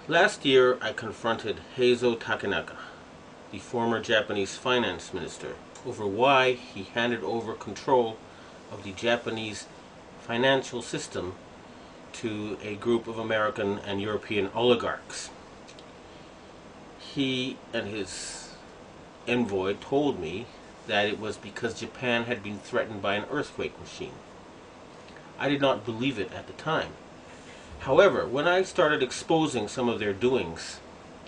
Last year, I confronted Heizo Takenaka, the former Japanese finance minister, over why he handed over control of the Japanese financial system to a group of American and European oligarchs. He and his envoy told me that it was because Japan had been threatened by an earthquake machine. I did not believe it at the time. However, when I started exposing some of their doings,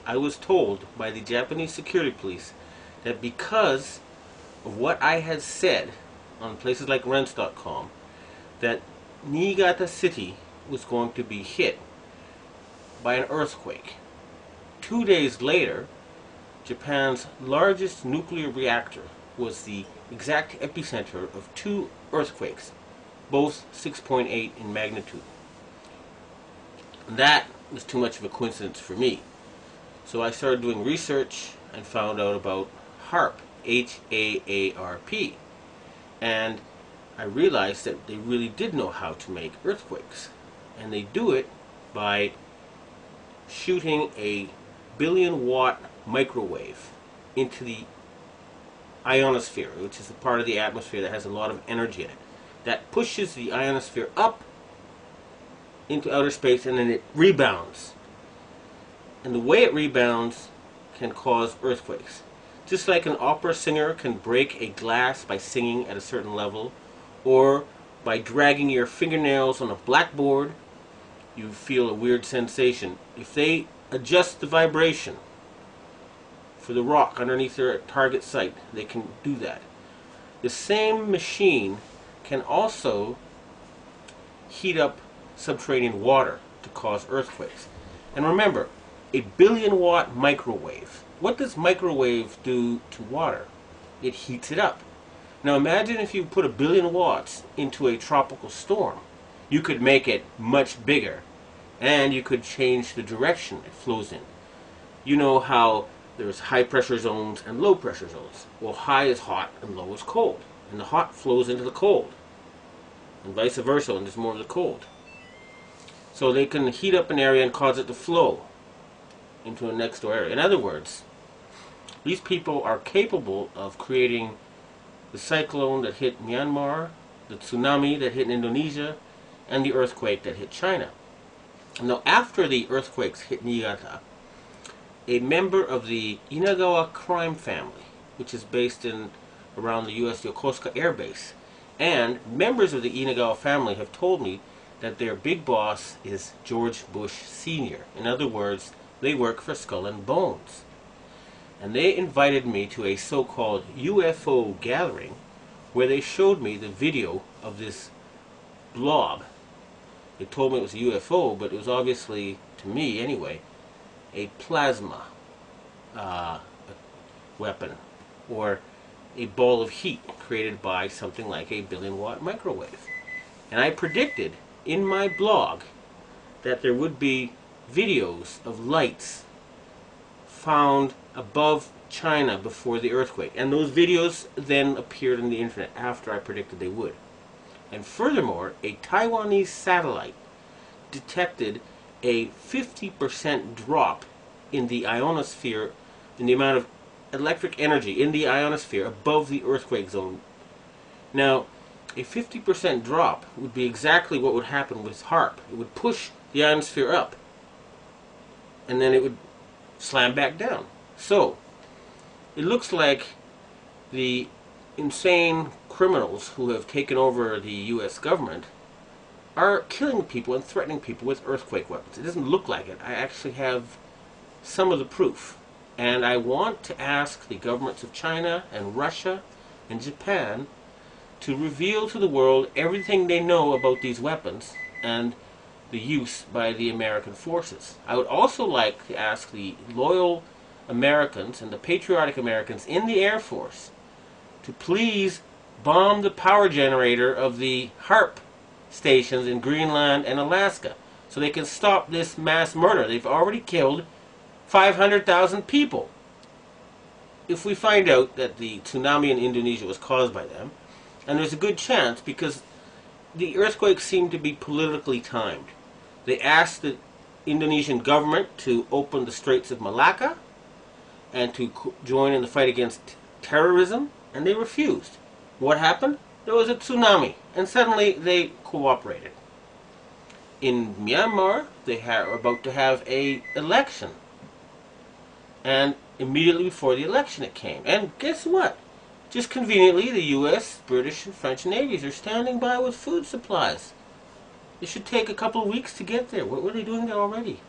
I was told by the Japanese security police that because of what I had said on places like rents.com, that Niigata City was going to be hit by an earthquake. 2 days later, Japan's largest nuclear reactor was the exact epicenter of 2 earthquakes, both 6.8 in magnitude. That was too much of a coincidence for me. So I started doing research and found out about HAARP, H-A-A-R-P. And I realized that they really did know how to make earthquakes. And they do it by shooting a 1-billion-watt microwave into the ionosphere, which is the part of the atmosphere that has a lot of energy in it. That pushes the ionosphere up into outer space, and then it rebounds. And the way it rebounds can cause earthquakes. Just like an opera singer can break a glass by singing at a certain level, or by dragging your fingernails on a blackboard, you feel a weird sensation. If they adjust the vibration for the rock underneath their target site, they can do that. The same machine can also heat up subterranean water to cause earthquakes. And remember, a 1-billion-watt microwave. What does microwave do to water? It heats it up. Now imagine if you put 1 billion watts into a tropical storm. You could make it much bigger, and you could change the direction it flows in. You know how there's high pressure zones and low pressure zones. Well, high is hot and low is cold. And the hot flows into the cold. And vice versa, and there's more of the cold. So they can heat up an area and cause it to flow into a next door area. In other words, these people are capable of creating the cyclone that hit Myanmar, the tsunami that hit Indonesia, and the earthquake that hit China. Now, after the earthquakes hit Niigata, a member of the Inagawa crime family, which is based in around the U.S. Yokosuka Air Base, and members of the Inagawa family have told me that their big boss is George Bush Sr. In other words, they work for Skull and Bones. And they invited me to a so-called UFO gathering where they showed me the video of this blob. They told me it was a UFO, but it was obviously, to me anyway, a plasma weapon, or a ball of heat created by something like a 1-billion-watt microwave. And I predicted in my blog that there would be videos of lights found above China before the earthquake. And those videos then appeared on the internet after I predicted they would. And furthermore, a Taiwanese satellite detected a 50% drop in the ionosphere, in the amount of electric energy in the ionosphere above the earthquake zone. Now, a 50% drop would be exactly what would happen with HAARP. It would push the ionosphere up, and then it would slam back down. So, it looks like the insane criminals who have taken over the U.S. government are killing people and threatening people with earthquake weapons. It doesn't look like it. I actually have some of the proof. And I want to ask the governments of China and Russia and Japan to reveal to the world everything they know about these weapons and the use by the American forces. I would also like to ask the loyal Americans and the patriotic Americans in the Air Force to please bomb the power generator of the HAARP stations in Greenland and Alaska so they can stop this mass murder. They've already killed 500,000 people. If we find out that the tsunami in Indonesia was caused by them, and there's a good chance because the earthquakes seem to be politically timed. They asked the Indonesian government to open the Straits of Malacca and to join in the fight against terrorism, and they refused. What happened? There was a tsunami, and suddenly they cooperated. In Myanmar, they are about to have an election. And immediately before the election it came. And guess what? Just conveniently, the U.S., British, and French navies are standing by with food supplies. It should take a couple of weeks to get there. What were they doing there already?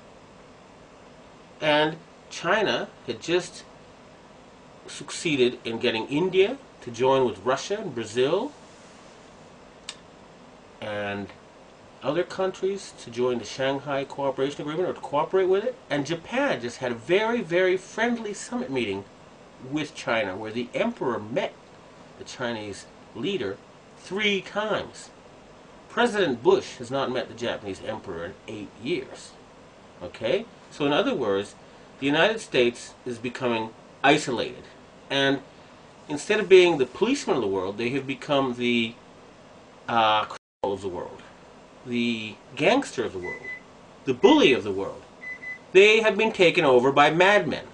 And China had just succeeded in getting India to join with Russia and Brazil and other countries to join the Shanghai Cooperation Agreement or to cooperate with it. And Japan just had a very, very friendly summit meeting with China where the emperor met the Chinese leader 3 times. President Bush has not met the Japanese emperor in 8 years. Okay? So in other words, the United States is becoming isolated. And instead of being the policeman of the world, they have become the criminal of the world, the gangster of the world, the bully of the world. They have been taken over by madmen.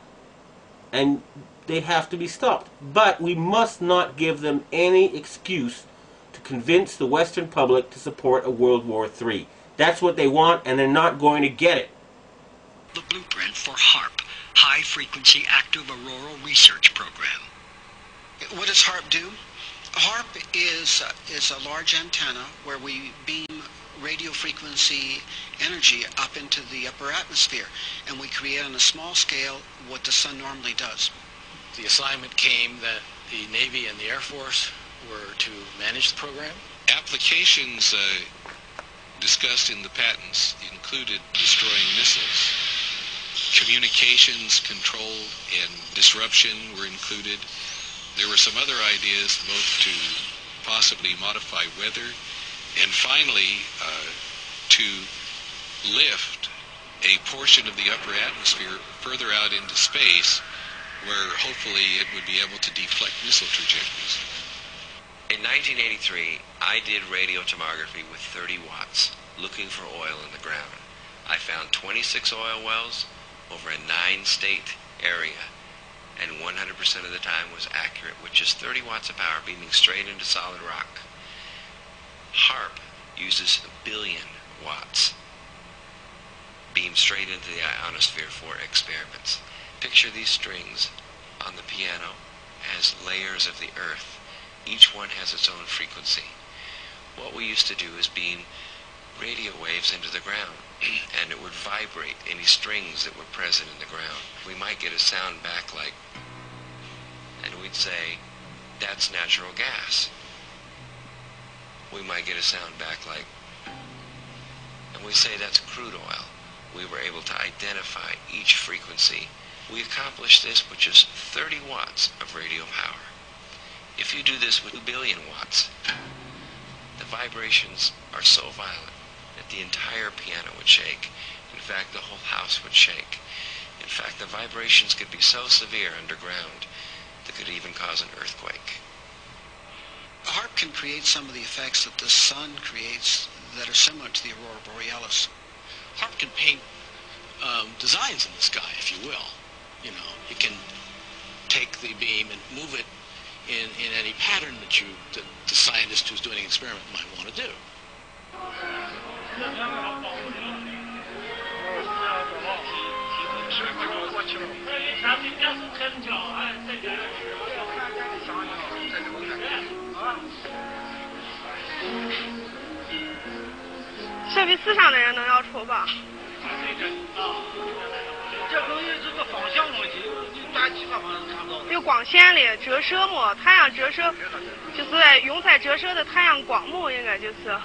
And they have to be stopped. But we must not give them any excuse to convince the Western public to support a World War III. That's what they want, and they're not going to get it. The blueprint for HAARP, High Frequency Active Auroral Research Program. What does HAARP do? HAARP is a large antenna where we beam radio frequency energy up into the upper atmosphere, and we create on a small scale what the sun normally does. The assignment came that the Navy and the Air Force were to manage the program. Applications discussed in the patents included destroying missiles. Communications control and disruption were included. There were some other ideas both to possibly modify weather and finally to lift a portion of the upper atmosphere further out into space where hopefully it would be able to deflect missile trajectories. In 1983, I did radio tomography with 30 watts, looking for oil in the ground. I found 26 oil wells over a 9-state area, and 100% of the time was accurate with just 30 watts of power beaming straight into solid rock. HAARP uses 1 billion watts beamed straight into the ionosphere for experiments. Picture these strings on the piano as layers of the earth. Each one has its own frequency. What we used to do is beam radio waves into the ground, and it would vibrate any strings that were present in the ground. We might get a sound back like, and we'd say, that's natural gas. We might get a sound back like, and we say that's crude oil. We were able to identify each frequency. We accomplished this with just 30 watts of radio power. If you do this with 2 billion watts, the vibrations are so violent that the entire piano would shake. In fact, the whole house would shake. In fact, the vibrations could be so severe underground that could even cause an earthquake. HAARP can create some of the effects that the sun creates that are similar to the aurora borealis. HAARP can paint designs in the sky, if you will. You know, it can take the beam and move it in any pattern that the scientist who's doing an experiment might want to do.设备思想的人能要出吧？这东西是个方向问题，大家其他方向看不到。有光线的折射嘛，太阳折射就是用在折射的太阳光幕，应该就是。